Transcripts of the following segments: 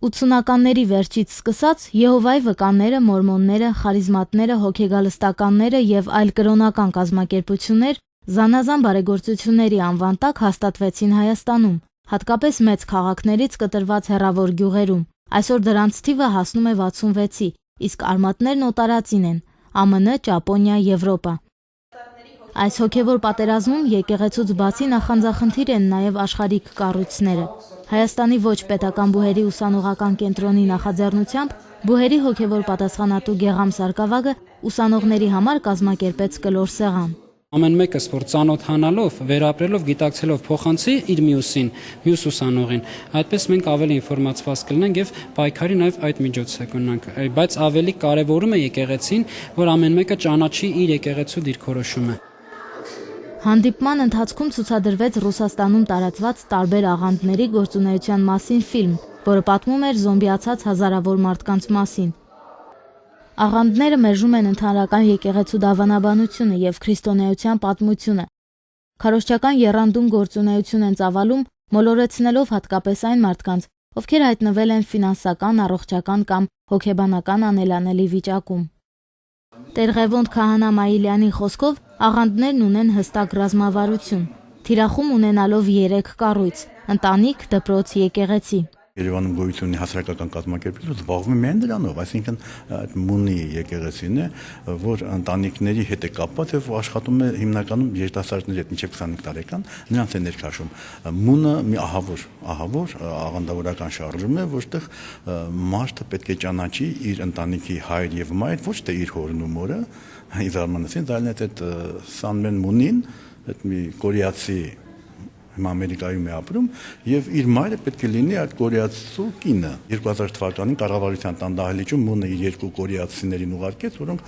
80-ականների վերջից սկսած Եհովայի վկաները, մորմոնները, խարիզմատները, հոգեգալստականները եւ այլ կրոնական կազմակերպություններ զանազան բարեգործությունների անվան տակ հաստատվեցին Հայաստանում, հատկապես մեծ քաղաքներից կտրված հեռավոր գյուղերում։ Այսօր դրանց թիվը հասնում է 66-ի, իսկ արմատներն օտարածին են՝ ԱՄՆ, Ճապոնիա, Եվրոպա։ Այս հոգևոր պատերազմում եկեղեցուց բացի նախանձախնդիր են նաև աշխարհիկ կառույցները։ Հայաստանի ոչ պետական բուհերի ուսանողական կենտրոնի նախաձեռնությամբ բուհերի հոգևոր պատասխանատու Գեղամ Սարգսակը ուսանողների համար կազմակերպեց կլոր սեղան։ Ամեն մեկս, որ ծանոթանալով, վերապրելով, գիտակցելով փոխանցի իր մյուս ուսանողին, այդպես մենք ավելի ինֆորմացված կլինենք եւ պայքարի նաեւ այդ միջոցը կունենանք, բայց ավելի կարեւորում է եկեղեցին, որ ամեն մեկը ճանաչի իր եկեղեցու դիրքորոշումը։ Հանդիպման ընթացքում ցուցադրվեց Ռուսաստանում տարածված տարբեր աղանդների գործունեության մասին ֆիլմ, որը պատմում էր զոմբիացած հազարավոր մարդկանց մասին։ Աղանդները մերժում են ընդհանրական եկեղեցու դավանաբանությունը եւ քրիստոնեության պատմությունը։ Քարոզչական եռանդուն գործունեություն են ծավալում, մոլորեցնելով հատկապես այն մարդկանց, ովքեր հայտնվել են ֆինանսական, առողջական կամ հոգեբանական անելանելի վիճակում։ Տեր Ղևոնդ Քահանա Մայիլյանի խոսքով աղանդներն ունեն հստակ ռազմավարություն, թիրախում ունենալով 3 կառույց՝ ընտանիք, դպրոց, եկեղեցի։ Երևանում գոյություն ունի հասարակական կազմակերպություն, զբաղվում է միայն դրանով, այսինքն այդ մունի եկեղեցին է, որ ընտանիքների հետ է կապված եւ աշխատում է հիմնականում երիտասարդների հետ մինչեւ 25 տարեկան, նրանց է ներքաշում։ Մունը մի ահավոր աղանդավորական շարժում է, որտեղ մարդը պետք է ճանաչի իր ընտանիքի հայր եւ մայր, ոչ թե իր հորն ու մորը, իզարմանացին, այլ այդ Սանմեն մունին, այդ մի կորեացի Ամերիկայում է ապրում եւ իր մայրը պետք է լինի այդ կորեացու կինը։ 2000 թվականին կառավարության տան դահլիճում մունը իր 2 կորեացիներին ուղարկեց, որոնք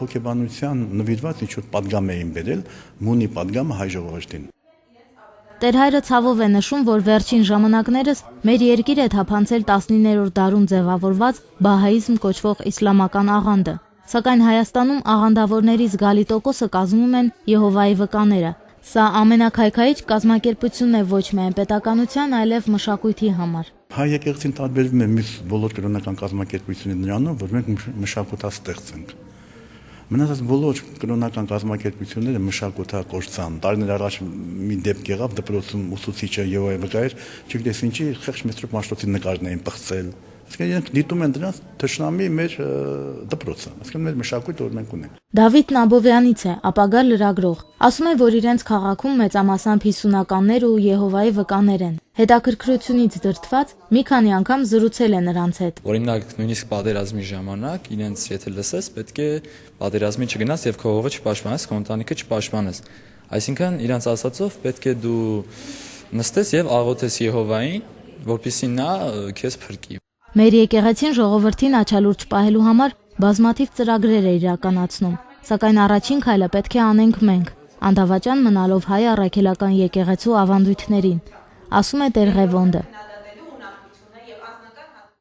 հոգեբանության նվիրված ինչ-որ պատգամ էին բերել, մունի պատգամը հայ ժողովրդին։ Տեր հայրը ցավով է նշում, որ վերջին ժամանակներս մեր երկիր է թափանցել 19-րդ դարում ձևավորված բահաիզմ կոչվող իսլամական աղանդը, սակայն Հայաստանում աղանդավորների զգալի տոկոսը կազմում են Եհովայի վկաները։ Սա ամենաքայքայիչ կազմակերպությունն է ոչ միայն պետականության, այլև մշակույթի համար։ Հայ եկեղեցին տարբերվում է մյուս բոլոր կրոնական կազմակերպությունների նրանով, որ մենք մշակութաստեղծ ենք։ Մնացած բոլոր կրոնական կազմակերպությունները մշակութակորցան։ Տարիներ առաջ մի դեպք եղավ դպրոցում ուսուցիչը Եհովայի վկայր, չգիտես ինչի խեղճ Մեսրոպ Մաշտոցի նկարն էին պղծել։ Այսինքն իրենք դիտում են դրանց թշնամի մեր դպրոցը, այսինքն մեր մշակույթը, որ մենք ունենք։ Դավիթ Նաբովյանից է, ապագա լրագրող։ Ասում է, որ իրենց քաղաքում մեծամասամբ 50-ականներ ու Եհովայի վկաներ են։ Հետաքրքրությունից դրդված մի քանի անգամ զրուցել է նրանց հետ։ Օրինակ, նույնիսկ պատերազմի ժամանակ իրենց եթե լսես, պետք է պատերազմի չգնաս եւ քո հողը չպաշտպանես, քո ընտանիքը չպաշտպանես։ Այսինքն իրենց ասածով պետք է դու նստես եւ աղոթես Եհովային, որպեսզի նա քեզ փրկի։ Մեր եկեղեցին ժողովրդին աչալուրջ պահելու համար բազմաթիվ ծրագրեր է իրականացնում, սակայն առաջին քայլը պետք է անենք մենք, անդավաճան մնալով հայ առաքելական եկեղեցու ավանդույթներին, ասում է Տեր Ղևոնդը։